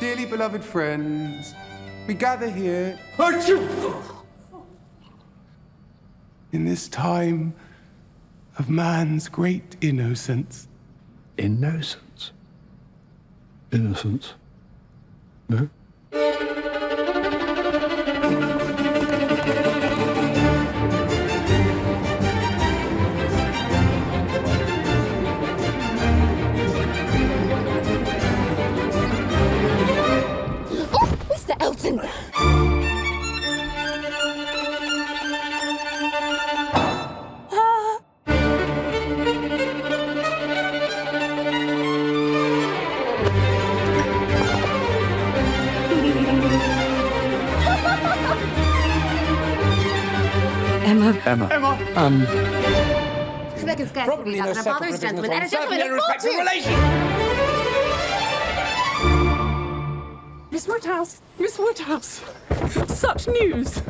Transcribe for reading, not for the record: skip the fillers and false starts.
Dearly beloved friends, we gather here in this time of man's great innocence. Innocence? Innocence? No? Mr. Elton! Emma. There can scarcely Probably be no doubt that a father is a gentleman and a gentleman is respectful fortune. relation. Miss Woodhouse! Miss Woodhouse! Such news!